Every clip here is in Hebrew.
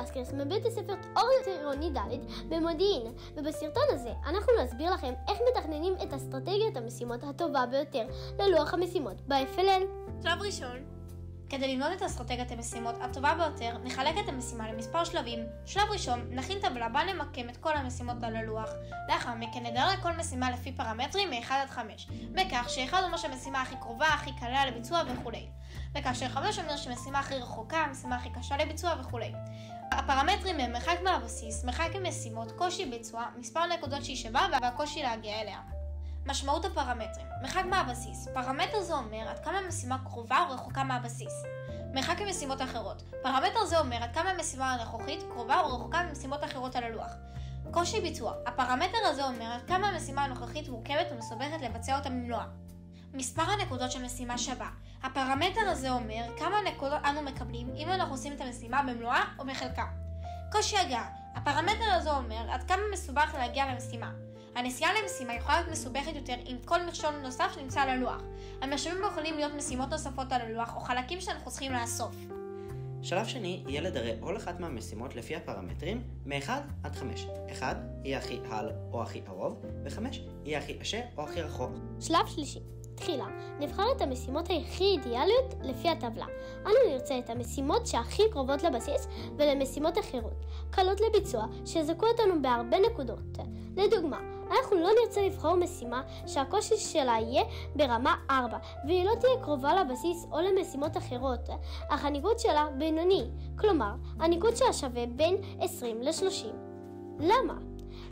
טסקרס מבית הספר אור עירוני ד' במודיעין, ובסרטון הזה אנחנו נסביר לכם איך מתכננים את אסטרטגיית המשימות הטובה ביותר ללוח המשימות ב-FLL. שלב ראשון, כדי לבנות את אסטרטגיית המשימות הטובה ביותר, נחלק את המשימה למספר שלבים. שלב ראשון, נכין טבלה בה נמקם את כל המשימות על הלוח. לאחר מכן נדבר לכל משימה לפי פרמטרים מ-1 עד 5, בכך ש1 אומר שהמשימה הכי קרובה, הכי קלה לביצוע וכו'. וכאשר 5 אומר שמשימה הכי רחוקה, המשימה הכי קשה לביצוע וכו'. הפרמטרים הם מרחק מהבסיס, מרחק ממשימות, קושי ביצוע, מספר נקודות שהיא שווה והקושי להגיע אליה. משמעות הפרמטרים. מרחק מהבסיס. פרמטר זה אומר עד כמה משימה קרובה או רחוקה מהבסיס. מרחק ממשימות אחרות. פרמטר זה אומר עד כמה משימה הנוכחית קרובה או רחוקה ממשימות אחרות על הלוח. קושי ביצוע. הפרמטר הזה אומר עד כמה המשימה הנוכחית מורכבת ומסובכת לבצע אותה במלואה. מספר הנקודות של משימה שווה. הפרמטר הזה אומר כמה נקודות אנו מקבלים אם אנחנו עושים את המשימה במלואה או בחלקה. קושי הגעה. הפרמטר הזה אומר עד כמה מסובך להגיע למשימה. הנסיעה למשימה יכולה להיות מסובכת יותר עם כל מכשול נוסף שנמצא על הלוח. המכשולים יכולים להיות משימות נוספות על הלוח או חלקים שאנחנו צריכים לאסוף. שלב שני יהיה לדרג כל אחת מהמשימות לפי הפרמטרים מ-1 עד 5. 1 יהיה הכי קל או הכי קרוב, ו-5 יהיה הכי קשה או הכי רחוק. שלב שלישי. תחילה, נבחר את המשימות הכי אידיאליות לפי הטבלה. אנו נרצה את המשימות שהכי קרובות לבסיס ולמשימות אחרות, קלות לביצוע, שיזכו אותנו בהרבה נקודות. לדוגמה, אנחנו לא נרצה לבחור משימה שהקושי שלה יהיה ברמה 4, והיא לא תהיה קרובה לבסיס או למשימות אחרות, אך הניקוד שלה בינוני, כלומר, הניקוד שלה שווה בין 20 ל-30. למה?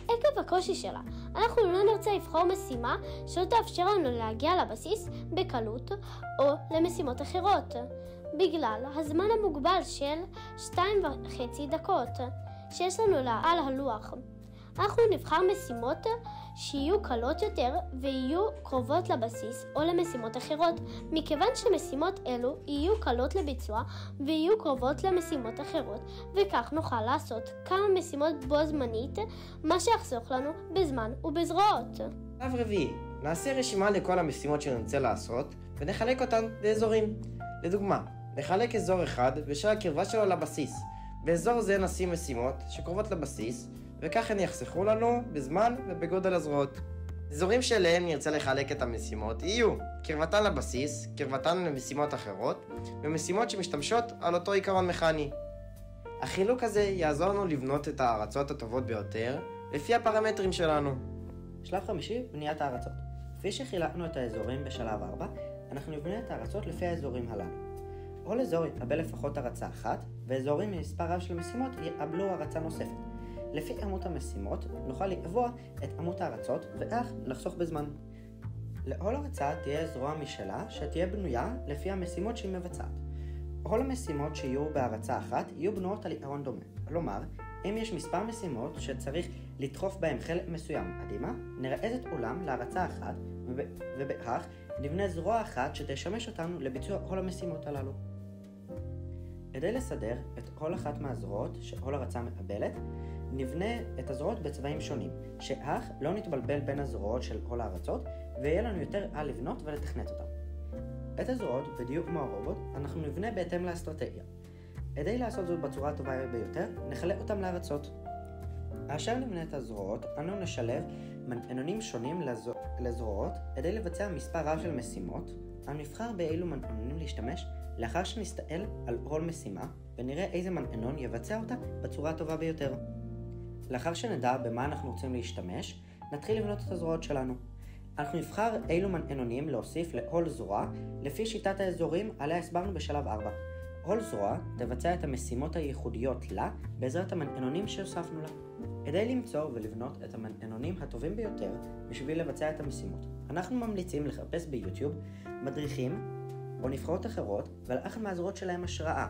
עקב הקושי שלה, אנחנו לא נרצה לבחור משימה שלא תאפשר לנו להגיע לבסיס בקלות או למשימות אחרות, בגלל הזמן המוגבל של 2.5 דקות שיש לנו על הלוח. אנחנו נבחר משימות שיהיו קלות יותר ויהיו קרובות לבסיס או למשימות אחרות, מכיוון שמשימות אלו יהיו קלות לביצוע ויהיו קרובות למשימות אחרות, וכך נוכל לעשות כמה משימות בו זמנית, מה שיחסוך לנו בזמן ובזרועות. שלב רביעי, נעשה רשימה לכל המשימות שנרצה לעשות ונחלק אותן לאזורים. לדוגמה, נחלק אזור אחד בשל הקרבה שלו לבסיס. באזור זה נשים משימות שקרובות לבסיס, וכך הן יחסכו לנו בזמן ובגודל הזרועות. אזורים שאליהם נרצה לחלק את המשימות יהיו קרבתן לבסיס, קרבתן למשימות אחרות, ומשימות שמשתמשות על אותו עיקרון מכני. החילוק הזה יעזור לנו לבנות את הארצות הטובות ביותר לפי הפרמטרים שלנו. שלב חמישי, בניית הארצות. כפי שחילקנו את האזורים בשלב 4, אנחנו נבנה את הארצות לפי האזורים הללו. כל אזור יקבל לפחות הרצה אחת, ואזורים ממספר רב של משימות יקבלו הרצה נוספת. לפי עמות המשימות נוכל לקבוע את עמות הארצות ואך לחסוך בזמן. לכל הרצה תהיה זרוע משלה שתהיה בנויה לפי המשימות שהיא מבצעת. כל המשימות שיהיו בהרצה אחת יהיו בנויות על עיקרון דומה. כלומר, אם יש מספר משימות שצריך לדחוף בהם חלק מסוים קדימה, נראה את אולם להרצה אחת ובכך נבנה זרוע אחת שתשמש אותנו לביצוע כל המשימות הללו. כדי לסדר את כל אחת מהזרועות שכל הרצה מקבלת, נבנה את הזרועות בצבעים שונים, שאך לא נתבלבל בין הזרועות של כל הארצות, ויהיה לנו יותר קל לבנות ולתכנת אותן. את הזרועות, בדיוק כמו הרובוט, אנחנו נבנה בהתאם לאסטרטגיה. כדי לעשות זאת בצורה הטובה ביותר, נחלק אותם לארצות. כאשר נבנה את הזרועות, אנו נשלב מנגנונים שונים לזרועות, כדי לבצע מספר רב של משימות. אנו נבחר באילו מנגנונים להשתמש, לאחר שנסתכל על כל משימה, ונראה איזה מנגנון יבצע אותה בצורה הטובה ביותר. לאחר שנדע במה אנחנו רוצים להשתמש, נתחיל לבנות את הזרועות שלנו. אנחנו נבחר אילו מנגנונים להוסיף לכל זרוע, לפי שיטת האזורים עליה הסברנו בשלב 4. כל זרוע תבצע את המשימות הייחודיות לה, בעזרת המנגנונים שהוספנו לה. כדי למצוא ולבנות את המנגנונים הטובים ביותר בשביל לבצע את המשימות, אנחנו ממליצים לחפש ביוטיוב מדריכים או נבחרות אחרות ולקחת מהזרועות שלהם השראה.